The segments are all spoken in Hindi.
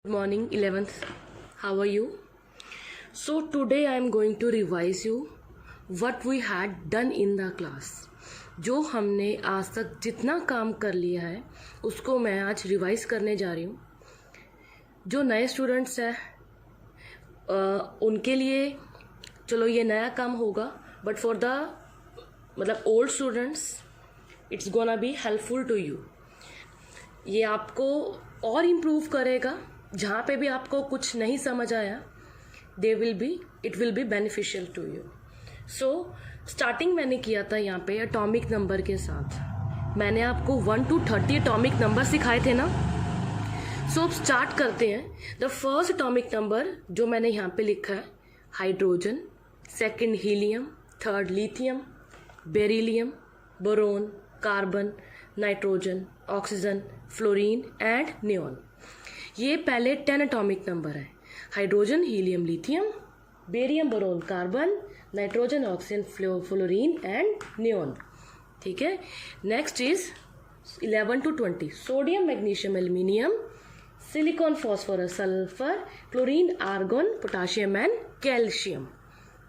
Good morning 11th. How are you? So today I am going to revise you what we had done in the class. जो हमने आज तक जितना काम कर लिया है उसको मैं आज रिवाइज करने जा रही हूँ. जो नए स्टूडेंट्स हैं उनके लिए चलो ये नया काम होगा, बट फॉर द मतलब old students it's gonna be helpful to you. ये आपको और इम्प्रूव करेगा. जहाँ पे भी आपको कुछ नहीं समझ आया it will be beneficial to you. So starting मैंने किया था यहाँ पे एटॉमिक नंबर के साथ. मैंने आपको 1 to 30 एटॉमिक नंबर सिखाए थे ना. सो अब स्टार्ट करते हैं. द फर्स्ट एटॉमिक नंबर जो मैंने यहाँ पे लिखा है hydrogen, second helium, third lithium, beryllium, boron, carbon, nitrogen, oxygen, fluorine and neon. ये पहले 10 एटॉमिक नंबर है. Hydrogen, helium, lithium, barium, boron, carbon, nitrogen, oxygen, fluorine and neon. ठीक है. Next is 11 to 20 sodium, magnesium, aluminium, silicon, phosphorus, sulphur, chlorine, argon, potassium and calcium.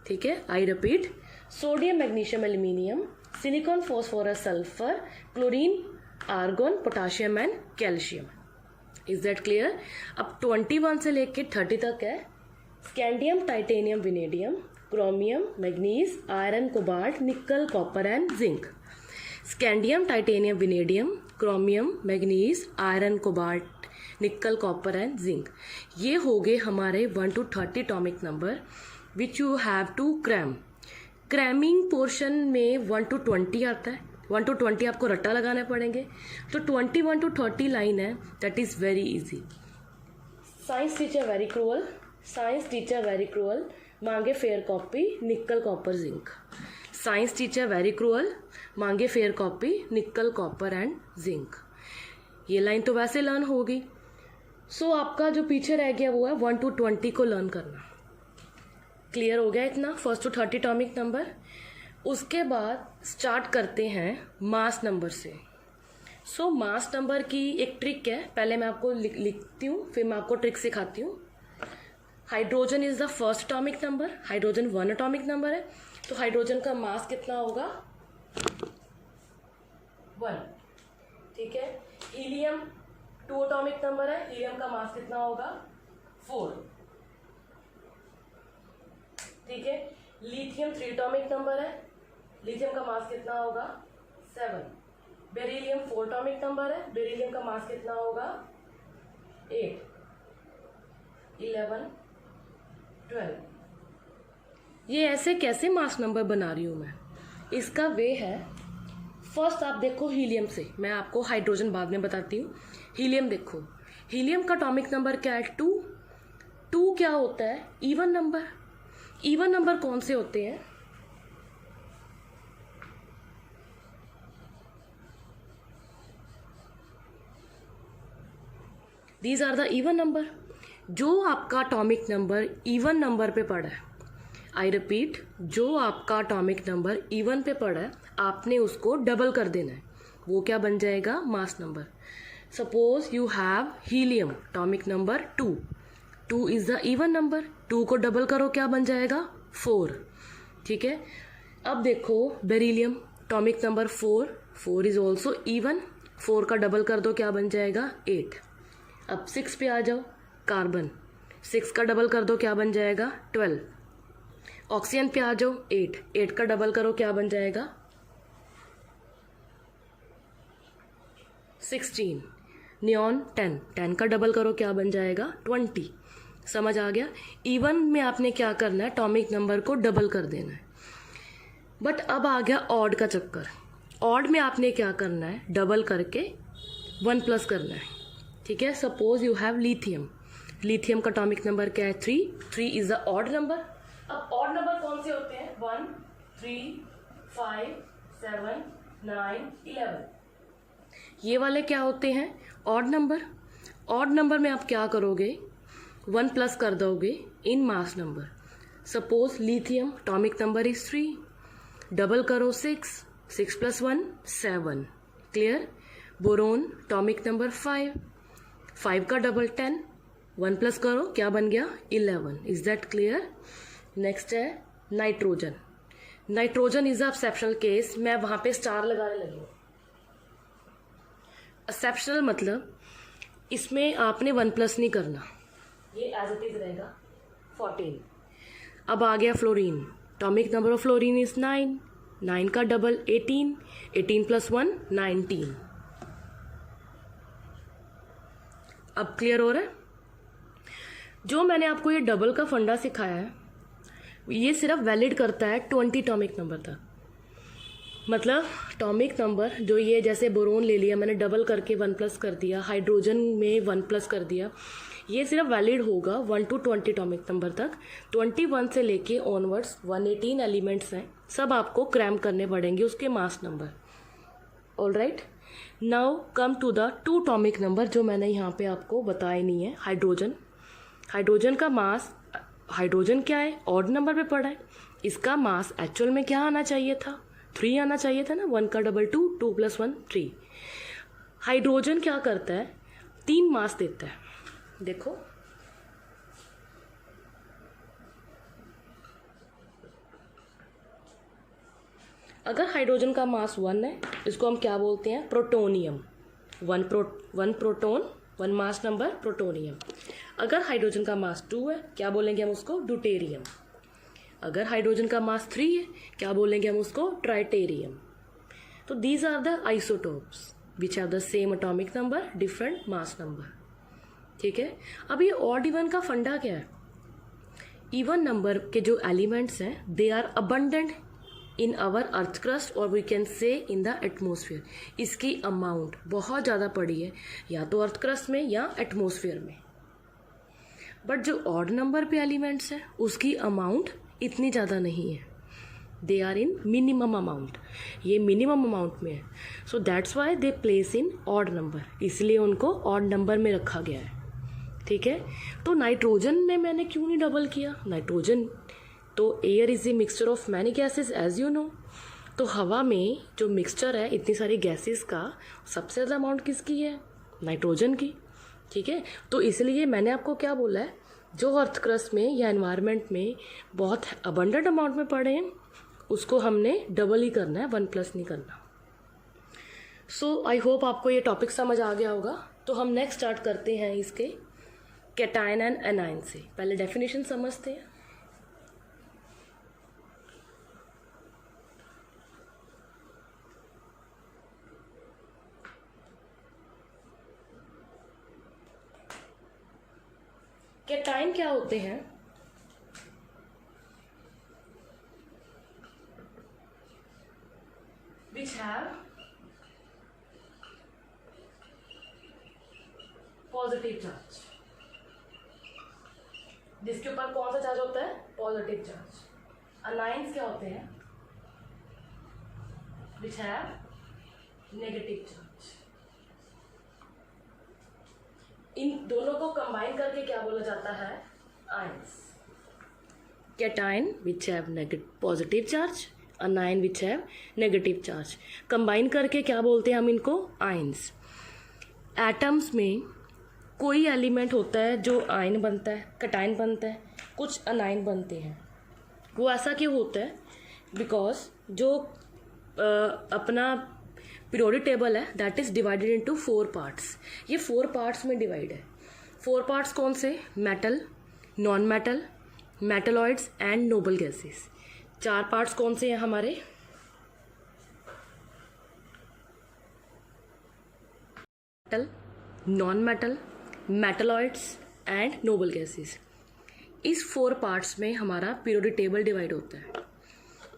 ठीक है. I repeat, sodium, magnesium, aluminium, silicon, phosphorus, sulphur, chlorine, argon, potassium and calcium. Is that clear? अब 21 से लेके 30 तक है scandium, titanium, vanadium, chromium, manganese, iron, cobalt, nickel, copper and zinc. Scandium, titanium, vanadium, chromium, manganese, iron, cobalt, nickel, copper and zinc. ये हो गए हमारे 1 to 30 atomic number which you have to cram. Cramming portion में 1 to 20 आता है. 1 to 20 आपको रट्टा लगाने पड़ेंगे. तो 21 to 30 लाइन है. That is very easy. Science teacher very cruel, science teacher very cruel, मांगे फेयर कॉपी, निकल, copper, zinc. Science teacher very cruel, मांगे फेयर कॉपी, निकल, कॉपर एंड जिंक. ये लाइन तो वैसे लर्न होगी. सो आपका जो पीछे रह गया वो है 1 to 20 को लर्न करना. क्लियर हो गया इतना? First to 30 atomic number. उसके बाद स्टार्ट करते हैं मास नंबर से. सो मास नंबर की एक ट्रिक है. पहले मैं आपको लिखती हूँ, फिर मैं आपको ट्रिक सिखाती हूँ. Hydrogen is the first atomic number. Hydrogen 1 atomic number है. तो हाइड्रोजन का मास कितना होगा? 1. ठीक है. हीलियम 2 एटॉमिक नंबर है. हीलियम का मास कितना होगा? 4. ठीक है. लिथियम 3 एटॉमिक नंबर है. लिथियम का मास कितना होगा? 7. बेरिलियम 4 एटॉमिक नंबर है. बेरिलियम का मास कितना होगा? 8, 11, 12. ये ऐसे कैसे मास नंबर बना रही हूं मैं? इसका वे है, फर्स्ट आप देखो हीलियम से. मैं आपको हाइड्रोजन बाद में बताती हूँ. हीलियम देखो. हीलियम का एटॉमिक नंबर क्या है? 2. 2 क्या होता है? Even number. इवन नंबर कौन से होते हैं? These are the even number. जो आपका एटॉमिक नंबर इवन नंबर पे पड़ा है, आई रिपीट, जो आपका एटॉमिक नंबर इवन पे पड़ा है आपने उसको डबल कर देना है. वो क्या बन जाएगा? मास number. Suppose you have helium atomic number 2. 2 is the even number. 2 को डबल करो, क्या बन जाएगा? 4. ठीक है. अब देखो beryllium atomic number 4. 4 is also even. 4 का डबल कर दो, क्या बन जाएगा? 8. अब 6 पे आ जाओ. कार्बन 6 का डबल कर दो, क्या बन जाएगा? 12. ऑक्सीजन पे आ जाओ. 8. 8 का डबल करो, क्या बन जाएगा? 16. नियॉन 10. 10 का डबल करो, क्या बन जाएगा? 20. समझ आ गया? इवन में आपने क्या करना है? एटॉमिक नंबर को डबल कर देना है. बट अब आ गया ऑड का चक्कर. ऑड में आपने क्या करना है? डबल करके 1 प्लस करना है. ठीक है. Suppose you have lithium. Lithium का एटॉमिक नंबर क्या है? 3. 3 इज द ऑड नंबर. अब ऑड नंबर कौन से होते हैं? 1, 3, 5, 7, 9, 11. ये वाले क्या होते हैं? Odd number. ऑड नंबर में आप क्या करोगे? 1 प्लस कर दोगे in mass number. Suppose lithium atomic number is 3. Double करो 6. 6 + 1 7. क्लियर. Boron atomic number 5. 5 का डबल 10. 1 प्लस करो, क्या बन गया 11. Is that clear? नेक्स्ट है nitrogen. Nitrogen is a exceptional case. मैं वहां पे स्टार लगाने लगी हूँ. एक्सेप्शनल मतलब इसमें आपने 1 प्लस नहीं करना, ये एज इट इज रहेगा 14. अब आ गया fluorine. Atomic number of fluorine is 9. 9 का डबल 18. 18 प्लस 1 19. अब क्लियर हो रहा है? जो मैंने आपको ये डबल का फंडा सिखाया है ये सिर्फ वैलिड करता है 20 एटॉमिक नंबर तक. मतलब एटॉमिक नंबर जो ये जैसे बोरोन ले लिया मैंने, डबल करके 1 प्लस कर दिया, हाइड्रोजन में 1 प्लस कर दिया, ये सिर्फ वैलिड होगा 1 to 20 एटॉमिक नंबर तक. 21 से लेके ऑनवर्ड्स 118 एलिमेंट्स हैं, सब आपको क्रैम करने पड़ेंगे उसके mass number. All right, now come to the 2 atomic number जो मैंने यहाँ पे आपको बताया नहीं है. हाइड्रोजन. हाइड्रोजन का मास, हाइड्रोजन क्या है, ऑड नंबर पे पड़ा है. इसका मास एक्चुअल में क्या आना चाहिए था, 3 आना चाहिए था ना. 1 का डबल 2, 2 प्लस 1 3. हाइड्रोजन क्या करता है, 3 मास देता है. देखो अगर हाइड्रोजन का मास 1 है, इसको हम क्या बोलते हैं, protonium. 1 proton 1 mass number protonium. अगर हाइड्रोजन का मास 2 है, क्या बोलेंगे हम उसको, ड्यूटेरियम. अगर हाइड्रोजन का मास 3 है, क्या बोलेंगे हम उसको, ट्राइटेरियम. तो these are the isotopes which have the same atomic number, different mass number. ठीक है. अब ये ऑड इवन का फंडा क्या है, इवन नंबर के जो एलिमेंट्स हैं they are abundant in our earth crust और we can say in the atmosphere. इसकी अमाउंट बहुत ज़्यादा पड़ी है या तो अर्थ क्रस्ट में या एटमोसफियर में. बट जो ऑड नंबर पे एलिमेंट्स हैं उसकी अमाउंट इतनी ज़्यादा नहीं है. They are in minimum amount, ये मिनिमम अमाउंट में है. So that's why they place in odd number, इसलिए उनको ऑड नंबर में रखा गया है. ठीक है. तो नाइट्रोजन में मैंने क्यों नहीं डबल किया, नाइट्रोजन तो air is a mixture of many gases as you know. तो हवा में जो मिक्सचर है इतनी सारी गैसेस का, सबसे ज़्यादा अमाउंट किसकी है, नाइट्रोजन की. ठीक है. तो इसलिए मैंने आपको क्या बोला है, जो अर्थ क्रस्ट में या एनवायरनमेंट में बहुत अबंडेंट अमाउंट में पड़े हैं उसको हमने डबल ही करना है, 1 प्लस नहीं करना. सो आई होप आपको ये टॉपिक समझ आ गया होगा. तो हम नेक्स्ट स्टार्ट करते हैं इसके कैटायन एंड एनायन से. पहले डेफिनेशन समझते हैं. कैटायन क्या होते हैं, which have पॉजिटिव चार्ज. जिसके ऊपर कौन सा चार्ज होता है, पॉजिटिव चार्ज. अनाइंस क्या होते हैं, which have नेगेटिव चार्ज. इन दोनों को कंबाइन करके क्या बोला जाता है, ions. Cation which have positive charge, अनायन which have negative charge. Combine करके क्या बोलते हैं हम इनको, आयंस. एटम्स में कोई एलिमेंट होता है जो आयन बनता है, कैटायन बनता है, कुछ अनायन बनते हैं. वो ऐसा क्यों होता है, बिकॉज जो अपना पीरियोडिक टेबल है that is divided into 4 parts. ये 4 पार्ट्स में डिवाइड है. 4 पार्ट्स कौन से, metal, non metal, metalloids and noble gases. 4 parts कौन से हैं हमारे, metal, non metal, metalloids and noble gases. इस 4 पार्ट्स में हमारा पीरियोडिक टेबल डिवाइड होता है.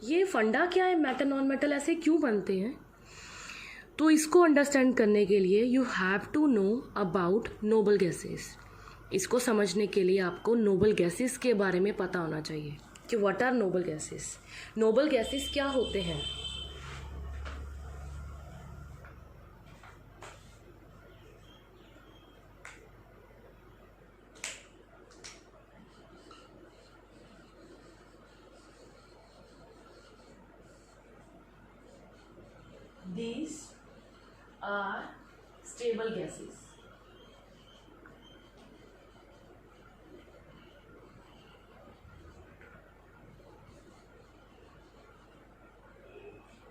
ये फंडा क्या है, मेटल नॉन मेटल ऐसे क्यों बनते हैं, तो इसको अंडरस्टैंड करने के लिए you have to know about noble gases. इसको समझने के लिए आपको नोबल गैसेस के बारे में पता होना चाहिए कि what are noble gases. Noble gases क्या होते हैं, these are stable gases.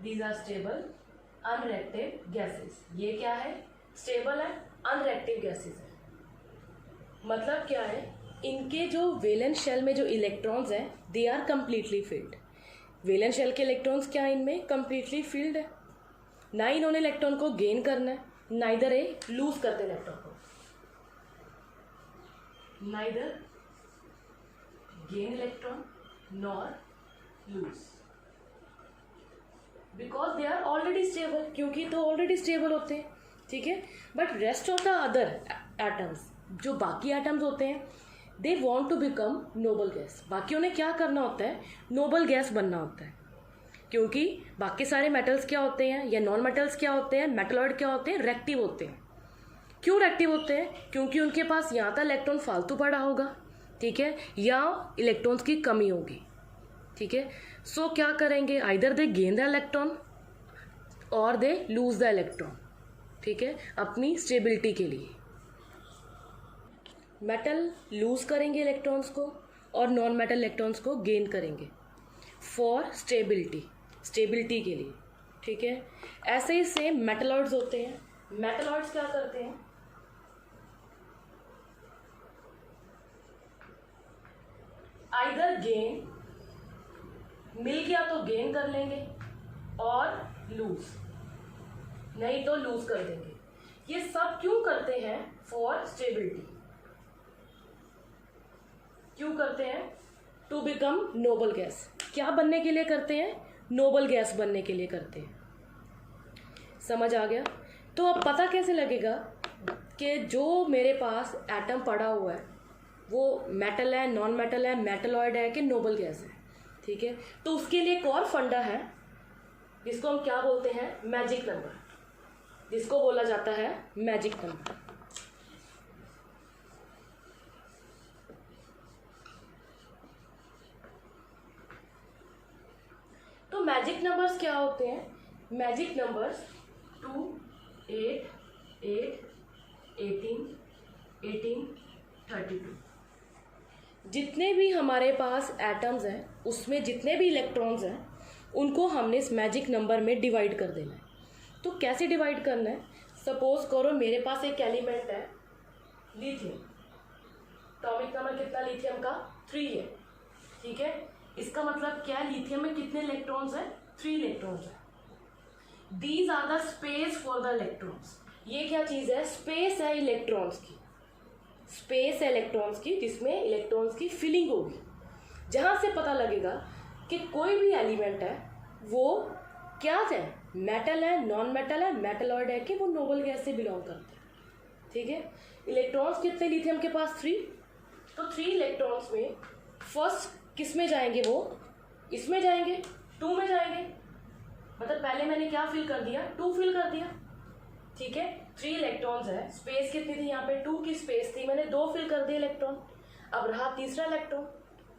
These are stable unreactive gases. ये क्या है? स्टेबल है, अनरिएक्टिव गैसेस है। मतलब क्या है? इनके जो वैलेंस शेल में जो इलेक्ट्रॉन्स हैं they are completely filled. Valence shell के इलेक्ट्रॉन्स क्या है? इनमें कंप्लीटली फिल्ड है। ना इन्होंने इलेक्ट्रॉन को गेन करना है, नाइदर ए लूज करते इलेक्ट्रॉन को, neither gain electron nor lose, because they are already stable, क्योंकि तो ऑलरेडी स्टेबल होते हैं, ठीक है। But rest of the other atoms, जो बाकी एटम्स होते हैं, they want to become noble gas. बाकियों ने क्या करना होता है? नोबल गैस बनना होता है, क्योंकि बाकी सारे मेटल्स क्या होते हैं या नॉन मेटल्स क्या होते हैं, मेटलॉइड क्या होते हैं, रेक्टिव होते हैं। क्यों रेक्टिव होते हैं? क्योंकि उनके पास यहाँ तक इलेक्ट्रॉन फालतू पड़ा होगा, ठीक है, या इलेक्ट्रॉन्स की कमी होगी, ठीक है। सो क्या करेंगे? Either they gain the electron और दे लूज द इलेक्ट्रॉन, ठीक है, अपनी स्टेबिलिटी के लिए। मेटल लूज करेंगे इलेक्ट्रॉन्स को और नॉन मेटल इलेक्ट्रॉन्स को गेन करेंगे फॉर स्टेबिलिटी के लिए, ठीक है। ऐसे ही सेम मेटलॉइड्स होते हैं। मेटलॉइड्स क्या करते हैं? आइदर गेन, मिल गया तो गेन कर लेंगे, और लूज, नहीं तो लूज कर देंगे। ये सब क्यों करते हैं? For stability. क्यों करते हैं? To become noble gas. क्या बनने के लिए करते हैं? नोबल गैस बनने के लिए करते हैं। समझ आ गया? तो अब पता कैसे लगेगा कि जो मेरे पास एटम पड़ा हुआ है वो मेटल है, नॉन मेटल है, मेटलॉइड है कि नोबल गैस है, ठीक है। तो उसके लिए एक और फंडा है जिसको हम क्या बोलते हैं? मैजिक नंबर, जिसको बोला जाता है मैजिक नंबर। तो मैजिक नंबर्स क्या होते हैं? Magic numbers 2, 8, 8, 18, 18, 32। जितने भी हमारे पास एटम्स हैं उसमें जितने भी इलेक्ट्रॉन्स हैं उनको हमने इस मैजिक नंबर में डिवाइड कर देना है। तो कैसे डिवाइड करना है? सपोज करो मेरे पास एक एलिमेंट है लिथियम, एटॉमिक नंबर कितना लिथियम का? 3 है, ठीक है। इसका मतलब क्या है? लिथियम में कितने इलेक्ट्रॉन्स हैं? 3 इलेक्ट्रॉन्स हैं। These are the space for the electrons. ये क्या चीज है? स्पेस है इलेक्ट्रॉन्स की, स्पेस है इलेक्ट्रॉन्स की, जिसमें इलेक्ट्रॉन्स की फिलिंग होगी। जहां से पता लगेगा कि कोई भी एलिमेंट है वो क्या है, मेटल है, नॉन मेटल है, मेटलॉइड है कि वो नोबल गैस से बिलोंग करता है, ठीक है। इलेक्ट्रॉन्स कितने लिथियम के पास? 3। तो 3 इलेक्ट्रॉन्स में फर्स्ट किस में जाएंगे? वो इसमें जाएंगे, 2 में जाएंगे। मतलब पहले मैंने क्या फिल कर दिया? 2 फिल कर दिया, ठीक है। 3 इलेक्ट्रॉन्स है, स्पेस कितनी थी यहाँ पे? 2 की स्पेस थी, मैंने 2 फिल कर दिए इलेक्ट्रॉन। अब रहा तीसरा इलेक्ट्रॉन,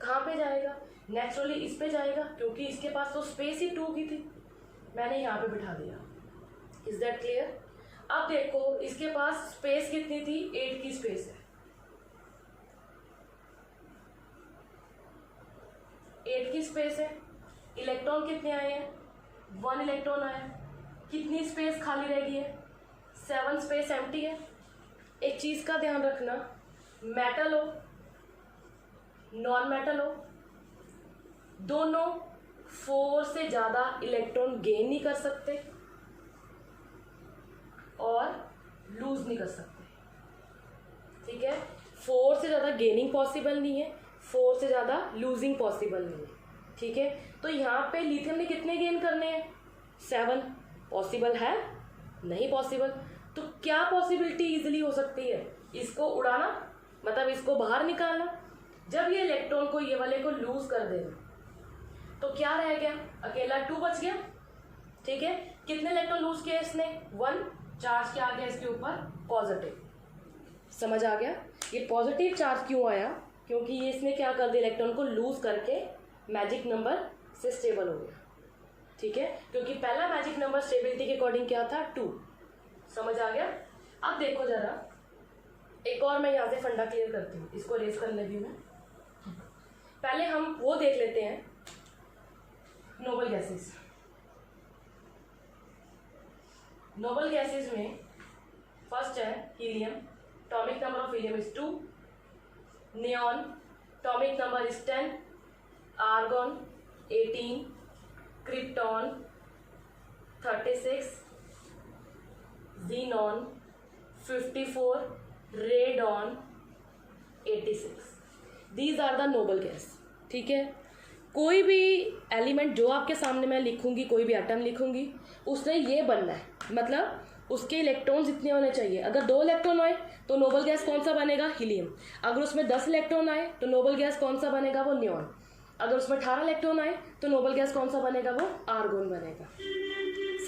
कहाँ पे जाएगा? नेचुरली इस पे जाएगा, क्योंकि इसके पास तो स्पेस ही 2 की थी, मैंने यहाँ पे बिठा दिया। Is that clear? अब देखो इसके पास स्पेस कितनी थी? 8 की स्पेस है, 8 की स्पेस है। इलेक्ट्रॉन कितने आए हैं? 1 इलेक्ट्रॉन आया। कितनी स्पेस खाली रह गई है? 7 स्पेस एम्प्टी है। एक चीज का ध्यान रखना, मेटल हो नॉन मेटल हो, दोनों 4 से ज्यादा इलेक्ट्रॉन गेन नहीं कर सकते और लूज नहीं कर सकते, ठीक है। 4 से ज्यादा गेनिंग पॉसिबल नहीं है, 4 से ज्यादा लूजिंग पॉसिबल नहीं है, ठीक है। तो यहाँ पे लिथियम ने कितने गेन करने हैं? 7। पॉसिबल है? नहीं पॉसिबल। तो क्या पॉसिबिलिटी इजीली हो सकती है? इसको उड़ाना, मतलब इसको बाहर निकालना। जब ये इलेक्ट्रॉन को, ये वाले को लूज कर देना, तो क्या रह गया? अकेला 2 बच गया, ठीक है। कितने इलेक्ट्रॉन लूज किया इसने? 1। चार्ज क्या आ गया इसके ऊपर? पॉजिटिव। समझ आ गया? ये पॉजिटिव चार्ज क्यों आया? क्योंकि ये इसने क्या कर दिया? इलेक्ट्रॉन को लूज करके मैजिक नंबर से स्टेबल हो गया, ठीक है। क्योंकि पहला मैजिक नंबर स्टेबिलिटी के अकॉर्डिंग क्या था? 2। समझ आ गया? अब देखो जरा, एक और मैं यहाँ से फंडा क्लियर करती हूँ, इसको रेस कर लगी मैं। पहले हम वो देख लेते हैं नोबल गैसेस। नोबल गैसेज में फर्स्ट है helium, atomic number of helium is 2, neon atomic number is 10, argon 18, krypton 36, xenon 54, radon 86. These are the noble gas. ठीक है, कोई भी एलिमेंट जो आपके सामने मैं लिखूंगी, कोई भी एटम लिखूंगी, उसने ये बनना है, मतलब उसके इलेक्ट्रॉन्स इतने होने चाहिए. अगर 2 इलेक्ट्रॉन आए तो नोबल गैस कौन सा बनेगा? हीलियम. अगर उसमें 10 इलेक्ट्रॉन आए तो नोबल गैस कौन सा बनेगा? वो नियॉन. अगर उसमें 18 इलेक्ट्रॉन आए तो नोबल गैस कौन सा बनेगा? वो आर्गोन बनेगा.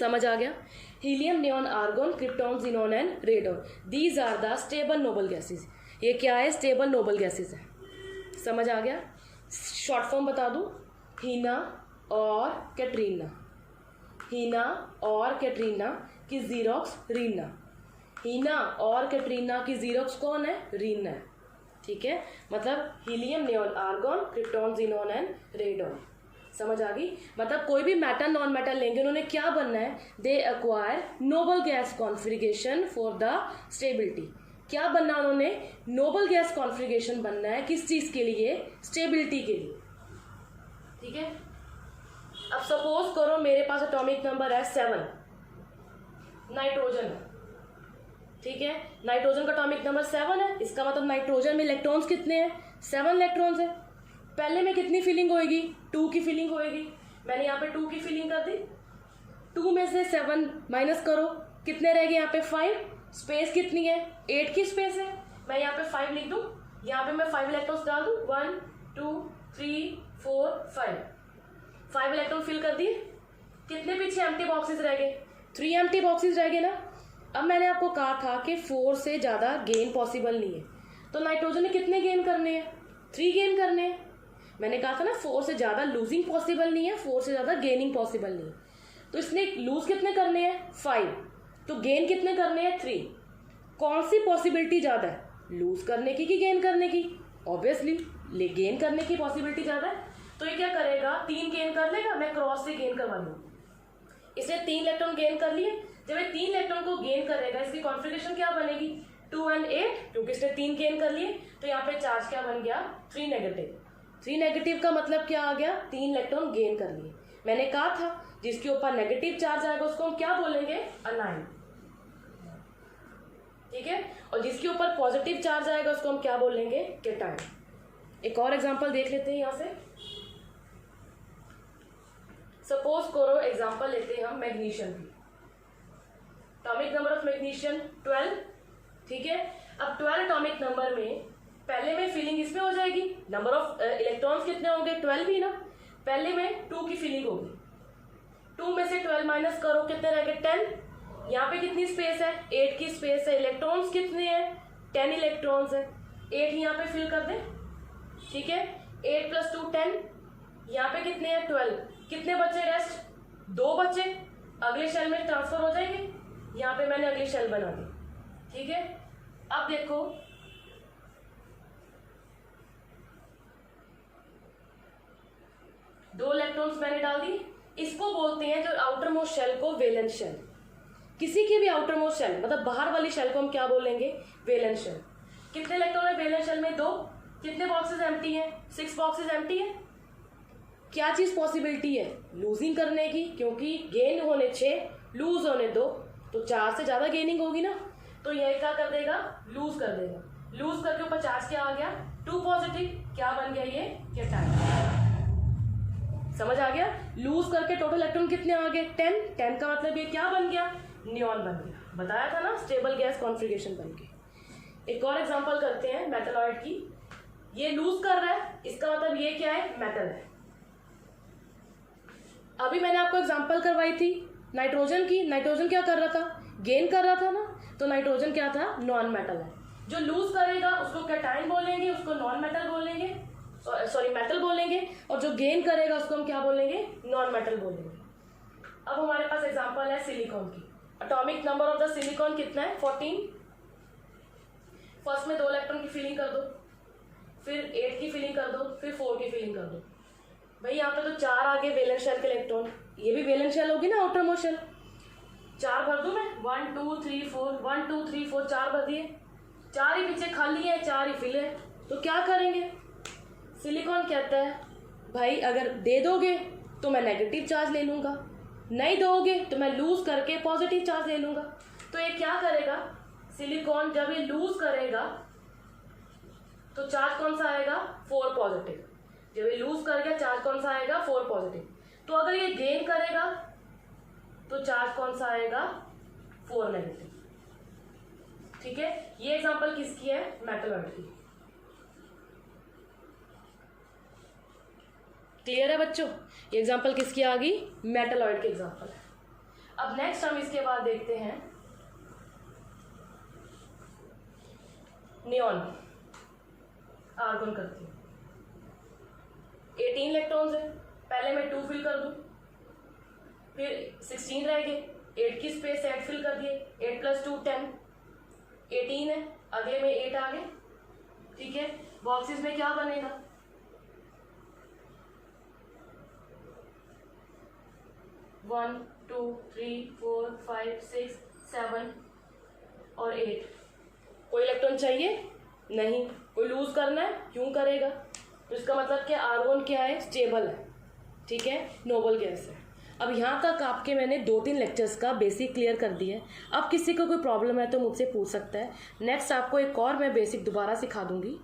समझ आ गया? Helium, neon, argon, krypton, xenon and radon, these are the stable noble gases. ये क्या है? स्टेबल नोबल गैसेज है. समझ आ गया? शॉर्ट फॉर्म बता दूं, हीना और कैटरीना. हीना और कैटरीना की जीरोक्स रीना. हीना और कैटरीना की जीरोक्स कौन है? रीना है. ठीक है, मतलब helium, neon, argon, krypton, xenon and radon. समझ आ गई? मतलब कोई भी मेटल नॉन मेटल लेंगे, उन्होंने क्या बनना है? They acquire noble gas configuration for the stability. क्या बनना उन्होंने? नोबल गैस कॉन्फिगरेशन बनना है. किस चीज के लिए? स्टेबिलिटी के लिए. ठीक है, अब सपोज करो मेरे पास एटॉमिक नंबर है 7, नाइट्रोजन है. ठीक है, नाइट्रोजन का एटॉमिक नंबर 7 है. इसका मतलब नाइट्रोजन में इलेक्ट्रॉन्स कितने हैं? 7 इलेक्ट्रॉन्स है. पहले में कितनी फीलिंग होएगी? 2 की फीलिंग होएगी. मैंने यहाँ पे 2 की फीलिंग कर दी. 2 में से 7 माइनस करो, कितने रह गए यहाँ पे? 5. स्पेस कितनी है? 8 की स्पेस है. मैं यहाँ पे 5 लिख दूं, यहाँ पे मैं 5 इलेक्ट्रॉन्स डाल दूं. 1 2 3 4 5 इलेक्ट्रॉन फिल कर दिए. कितने पीछे एम्प्टी बॉक्सेस रह गए? 3 एम्प्टी बॉक्सेस रह गए ना. अब मैंने आपको कहा था कि 4 से ज्यादा गेन पॉसिबल नहीं है, तो नाइट्रोजन ने कितने गेन करने हैं? 3 गेन करने हैं. मैंने कहा था ना 4 से ज्यादा लूजिंग पॉसिबल नहीं है, 4 से ज्यादा गेनिंग पॉसिबल नहीं है. तो इसने लूज कितने करने हैं? 5. तो गेन कितने करने हैं? 3. कौन सी पॉसिबिलिटी ज्यादा है? लूज करने की कि गेन करने की? ऑब्वियसली ले गेन करने की पॉसिबिलिटी ज्यादा है. तो ये क्या करेगा? 3 गेन कर लेगा. मैं क्रॉस से गेन करवा लूंगा. इसने 3 इलेक्ट्रॉन गेन कर लिए. जब ये 3 इलेक्ट्रॉन को गेन करेगा, इसकी कॉन्फिगरेशन क्या बनेगी? 2 and 8, क्योंकि इसने 3 गेन कर लिए. तो यहाँ पे चार्ज क्या बन गया? 3 नेगेटिव. 3 नेगेटिव का मतलब क्या आ गया? 3 इलेक्ट्रॉन गेन कर लिए. मैंने कहा था जिसके ऊपर नेगेटिव चार्ज आएगा उसको हम क्या बोलेंगे? अनायन. ठीक है, और जिसके ऊपर पॉजिटिव चार्ज आएगा उसको हम क्या बोलेंगे? कैटायन. एक और एग्जांपल देख लेते हैं यहाँ से. सपोज करो एग्जांपल लेते हैं हम मैग्नीशियम की. Atomic number of magnesium 12. ठीक है, अब 12 एटॉमिक नंबर में पहले में फिलिंग इसमें हो जाएगी. नंबर ऑफ इलेक्ट्रॉन्स कितने होंगे? 12 ही ना. पहले में 2 की फिलिंग होगी. 2 में से 12 माइनस करो, कितने रह गए? 10. यहाँ पे कितनी स्पेस है? 8 की स्पेस है. इलेक्ट्रॉन्स कितने हैं? 10 इलेक्ट्रॉन्स है. 8 यहाँ पे फिल कर दें. ठीक है, 8 + 2 10. यहाँ पे कितने हैं? 12. कितने बचे रेस्ट? 2 बचे. अगले शेल में ट्रांसफर हो जाएंगे. यहाँ पे मैंने अगली शेल बना दी. ठीक है, अब देखो 2 इलेक्ट्रॉन्स मैंने डाल दी. इसको बोलते हैं जो आउटर मोस्ट शेल को वैलेंस शेल. किसी की भी आउटर मोस्ट शेल मतलब बाहर वाली शेल को हम क्या बोलेंगे? Valence shell. कितने इलेक्ट्रॉन है वैलेंस शेल में? 2. कितने बॉक्सेस एम्प्टी हैं? 6 बॉक्सेस एम्प्टी है. क्या चीज पॉसिबिलिटी है? लूजिंग करने की, क्योंकि गेन होने 6, लूज होने 2, तो 4 से ज्यादा गेनिंग होगी ना. तो यह क्या कर देगा? लूज कर देगा. लूज करके ऊपर चार्ज क्या आ गया? 2 पॉजिटिव. क्या बन गया? ये कैटायन. समझ आ गया? लूज करके टोटल इलेक्ट्रॉन कितने आ गए? 10. 10 का मतलब ये क्या बन गया? नियॉन बन गया. बताया था ना, स्टेबल गैस कॉन्फिगरेशन बन गई. एक और एग्जांपल करते हैं मेटलॉइड की. ये लूज कर रहा है, इसका मतलब ये क्या है? मेटल है. अभी मैंने आपको एग्जांपल करवाई थी नाइट्रोजन की. नाइट्रोजन क्या कर रहा था? गेन कर रहा था ना. तो नाइट्रोजन क्या था? नॉन मेटल है. जो लूज करेगा उसको कैटायन बोलेंगे, उसको नॉन मेटल बोलेंगे, सॉरी मेटल बोलेंगे. और जो गेन करेगा उसको हम क्या बोलेंगे? नॉन मेटल बोलेंगे. अब हमारे पास एग्जांपल है सिलिकॉन की. Atomic number of the silicon कितना है? 14. फर्स्ट में 2 इलेक्ट्रॉन की फिलिंग कर दो, फिर 8 की फिलिंग कर दो, फिर 4 की फिलिंग कर दो. भाई यहाँ पे तो 4 आ गए वैलेंस शेल के इलेक्ट्रॉन. ये भी वैलेंस शेल होगी ना, आउटर मोस्ट शेल. 4 भर दूं मैं, 1 2 3 4, 1 2 3 4, 4 भर दिए, 4 ही पीछे खाली है, 4 ही फिल है। तो क्या करेंगे, सिलिकॉन कहता है भाई अगर दे दोगे तो मैं नेगेटिव चार्ज ले लूँगा, नहीं दोगे तो मैं लूज करके पॉजिटिव चार्ज ले लूँगा। तो ये क्या करेगा, सिलिकॉन जब ये लूज करेगा तो चार्ज कौन सा आएगा, 4 पॉजिटिव। जब ये लूज करेगा चार्ज कौन सा आएगा, 4 पॉजिटिव। तो अगर ये गेन करेगा तो चार्ज कौन सा आएगा, 4 नेगेटिव। ठीक है, ये एग्जांपल किसकी है, मेटलॉइड की। क्लियर है बच्चों, ये एग्जांपल किसकी आ गई, मेटलॉइड की एग्जांपल है। अब नेक्स्ट हम इसके बाद देखते हैं नियॉन। आर्गन करती हूँ, 18 इलेक्ट्रॉन्स है, पहले मैं 2 फिल कर दूं, फिर 16 रह गए, 8 की स्पेस 8 फिल कर दिए, 8 + 2 10, 18 है, अगले में 8 आ गए। ठीक है, बॉक्सेस में क्या बनेगा, 1 2 3 4 5 6 7 और 8। कोई इलेक्ट्रॉन चाहिए नहीं, कोई लूज करना है, क्यों करेगा, तो इसका मतलब क्या, आर्गन क्या है, स्टेबल है। ठीक है, नोबल गैस है। अब यहाँ तक आपके मैंने 2-3 लेक्चर्स का बेसिक क्लियर कर दिया है। अब किसी को कोई प्रॉब्लम है तो मुझसे पूछ सकता है। नेक्स्ट आपको एक और मैं बेसिक दोबारा सिखा दूंगी।